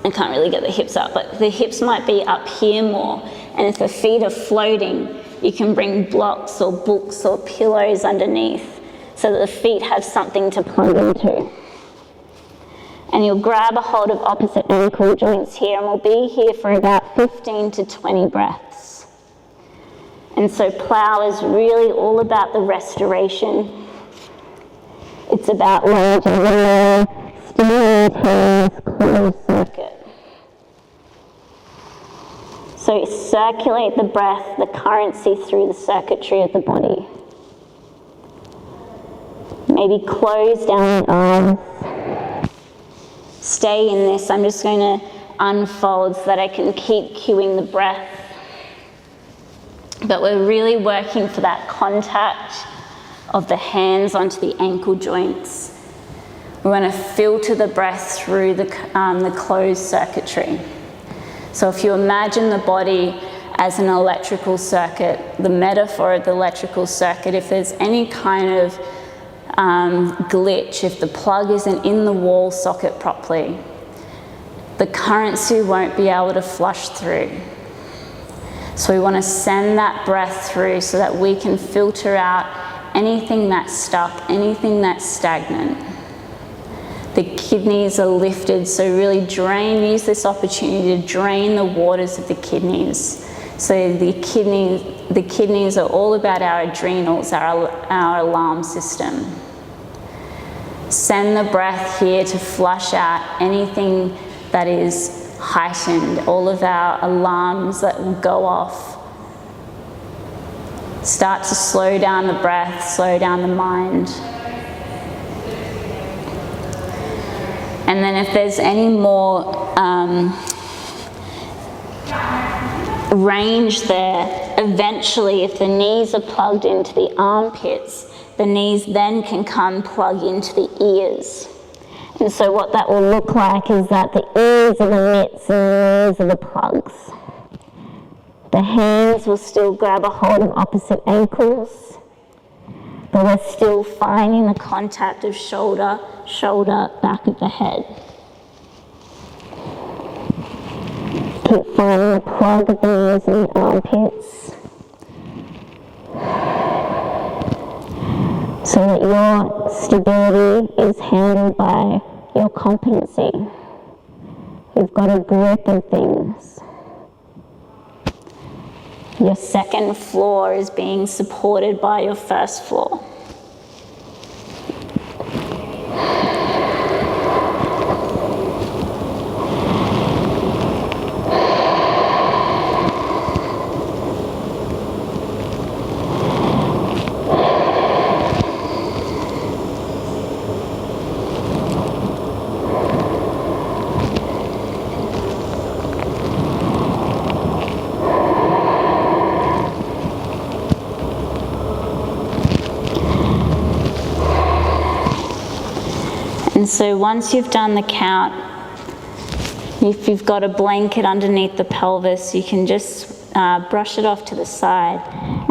I can't really get the hips up, but the hips might be up here more. And if the feet are floating, you can bring blocks or books or pillows underneath so that the feet have something to plug into. And you'll grab a hold of opposite ankle joints here, and we'll be here for about 15 to 20 breaths. And so plow is really all about the restoration. It's about managing the stimultaneous closed circuit. So circulate the breath, the currency through the circuitry of the body. Maybe close down the eyes. Stay in this. I'm just going to unfold so that I can keep cueing the breath. But we're really working for that contact of the hands onto the ankle joints. We want to filter the breath through the closed circuitry. So if you imagine the body as an electrical circuit, the metaphor of the electrical circuit, if there's any kind of glitch, if the plug isn't in the wall socket properly, the currency won't be able to flush through. So we want to send that breath through so that we can filter out anything that's stuck, anything that's stagnant. The kidneys are lifted, so really use this opportunity to drain the waters of the kidneys. So the kidneys are all about our adrenals, our alarm system. Send the breath here to flush out anything that is heightened, all of our alarms that will go off. Start to slow down the breath, slow down the mind. And then if there's any more range there, eventually if the knees are plugged into the armpits, the knees then can come plug into the ears. And so what that will look like is that the ears are the mitts and the knees are the plugs. The hands will still grab a hold of opposite ankles, but we're still finding the contact of shoulder, shoulder, back of the head. Keep finding the plug of the ears and the armpits, so that your stability is handled by your competency. You've got a grip of things. Your second floor is being supported by your first floor. And so once you've done the count, if you've got a blanket underneath the pelvis, you can just brush it off to the side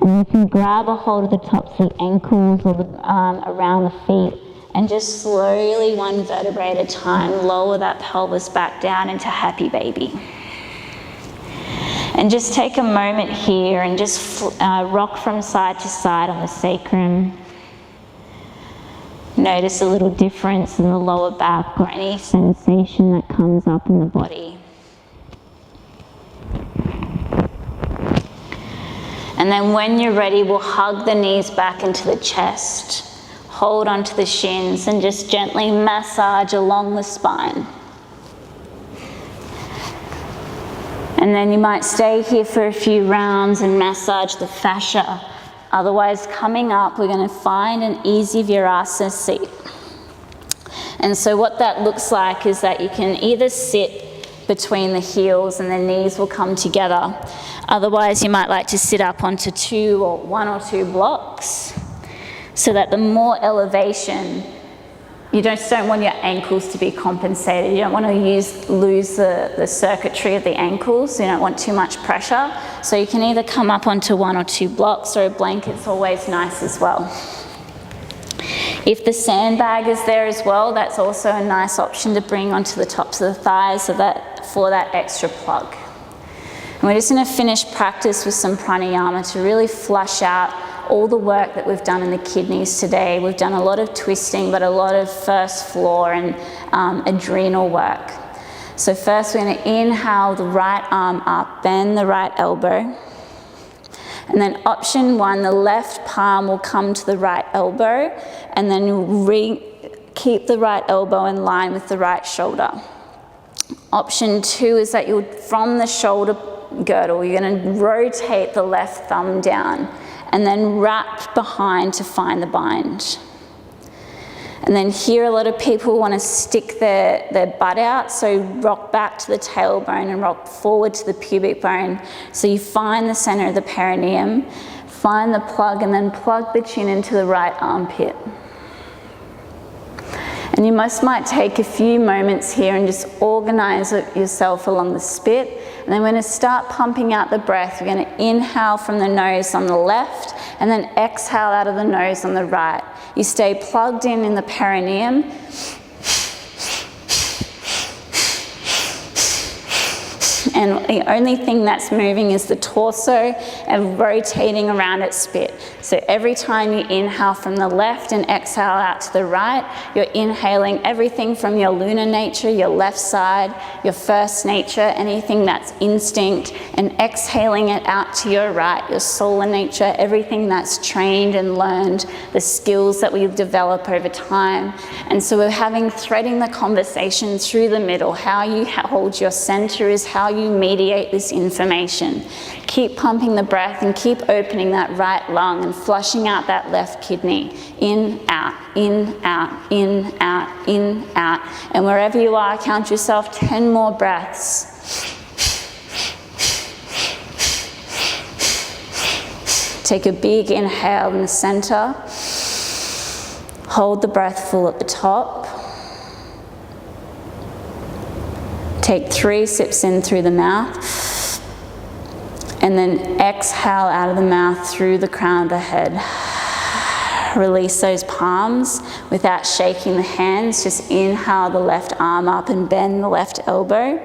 And you can grab a hold of the tops of the ankles or around the feet, and just slowly, one vertebrae at a time, lower that pelvis back down into happy baby. And just take a moment here and just rock from side to side on the sacrum. Notice a little difference in the lower back or any sensation that comes up in the body. And then when you're ready, we'll hug the knees back into the chest. Hold onto the shins and just gently massage along the spine. And then you might stay here for a few rounds and massage the fascia. Otherwise, coming up, we're going to find an easy virasana seat. And so what that looks like is that you can either sit between the heels and the knees will come together. Otherwise, you might like to sit up onto one or two blocks, so that the more elevation, you just don't want your ankles to be compensated. You don't want to lose the circuitry of the ankles. You don't want too much pressure. So you can either come up onto one or two blocks, or a blanket's always nice as well. If the sandbag is there as well, that's also a nice option to bring onto the tops of the thighs for that extra plug. And we're just going to finish practice with some pranayama to really flush out all the work that we've done in the kidneys today. We've done a lot of twisting, but a lot of first floor and adrenal work. So first we're going to inhale the right arm up, bend the right elbow. And then option one, the left palm will come to the right elbow, and then keep the right elbow in line with the right shoulder. Option two is that from the shoulder girdle, you're going to rotate the left thumb down and then wrap behind to find the bind. And then here a lot of people want to stick their butt out, so rock back to the tailbone and rock forward to the pubic bone. So you find the center of the perineum, find the plug, and then plug the chin into the right armpit. And you might take a few moments here and just organize yourself along the spit. And then we're going to start pumping out the breath. We're going to inhale from the nose on the left, and then exhale out of the nose on the right. You stay plugged in the perineum. And the only thing that's moving is the torso and rotating around its spit. So every time you inhale from the left and exhale out to the right, you're inhaling everything from your lunar nature, your left side, your first nature, anything that's instinct, and exhaling it out to your right, your solar nature, everything that's trained and learned, the skills that we develop over time. And so we're threading the conversation through the middle. How you hold your center is how you mediate this information. Keep pumping the breath and keep opening that right lung and flushing out that left kidney. In, out, in, out, in, out, in, out. And wherever you are, count yourself 10 more breaths. Take a big inhale in the center. Hold the breath full at the top. Take 3 sips in through the mouth. And then exhale out of the mouth through the crown of the head. Release those palms without shaking the hands. Just inhale the left arm up and bend the left elbow.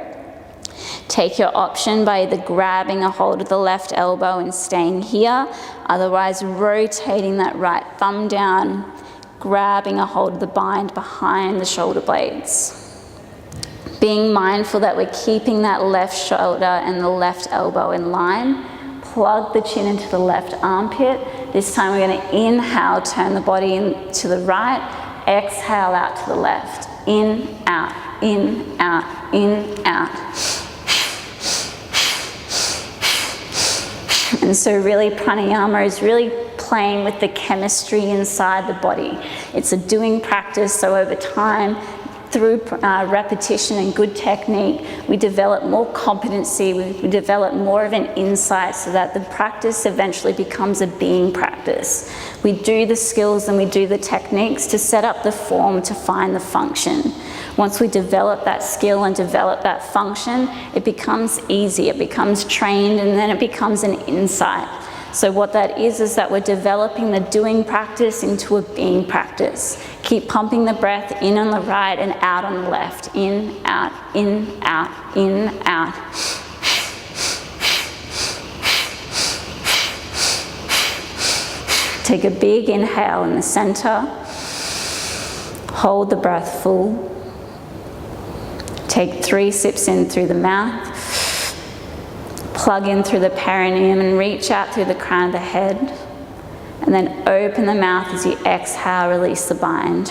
Take your option by either grabbing a hold of the left elbow and staying here, otherwise rotating that right thumb down, grabbing a hold of the bind behind the shoulder blades. Being mindful that we're keeping that left shoulder and the left elbow in line. Plug the chin into the left armpit. This time we're going to inhale, turn the body in to the right, exhale out to the left. In, out, in, out, in, out. And so really pranayama is really playing with the chemistry inside the body. It's a doing practice, so over time, through repetition and good technique, we develop more competency, we develop more of an insight so that the practice eventually becomes a being practice. We do the skills and we do the techniques to set up the form to find the function. Once we develop that skill and develop that function, it becomes easy, it becomes trained, and then it becomes an insight. So what that is that we're developing the doing practice into a being practice. Keep pumping the breath in on the right and out on the left. In, out, in, out, in, out. Take a big inhale in the center. Hold the breath full. Take 3 sips in through the mouth. Plug in through the perineum and reach out through the crown of the head. And then open the mouth as you exhale, release the bind.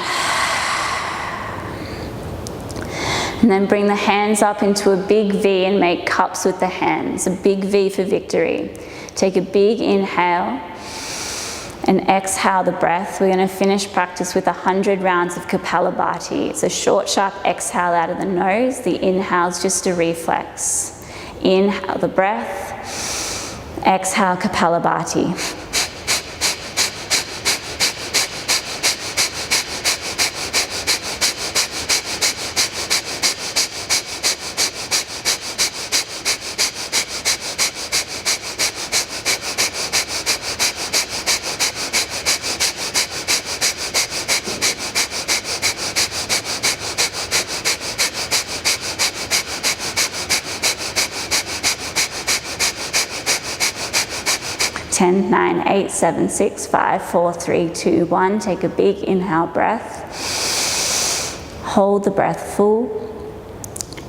And then bring the hands up into a big V and make cups with the hands. A big V for victory. Take a big inhale and exhale the breath. We're going to finish practice with 100 rounds of Kapalabhati. It's a short, sharp exhale out of the nose. The inhale is just a reflex. Inhale the breath. Exhale Kapalabhati. Ten, 9, 8, 7, 6, 5, 4, 3, 2, 1. Take a big inhale breath. Hold the breath full.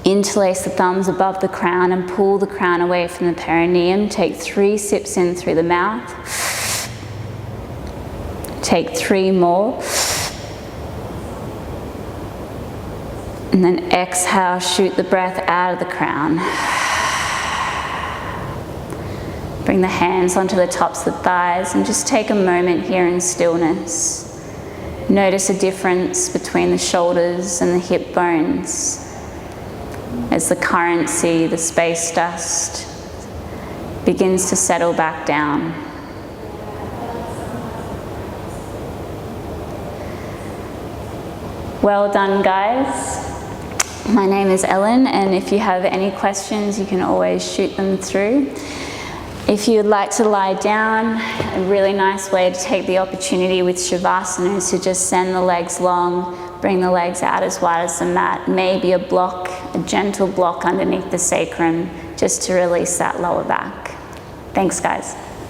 Interlace the thumbs above the crown and pull the crown away from the perineum. Take 3 sips in through the mouth. Take 3 more. And then exhale, shoot the breath out of the crown. Bring the hands onto the tops of the thighs and just take a moment here in stillness. Notice a difference between the shoulders and the hip bones as the currency, the space dust, begins to settle back down. Well done, guys. My name is Ellen, and if you have any questions, you can always shoot them through. If you'd like to lie down, a really nice way to take the opportunity with Shavasana is to just send the legs long, bring the legs out as wide as the mat, maybe a block, a gentle block underneath the sacrum, just to release that lower back. Thanks, guys.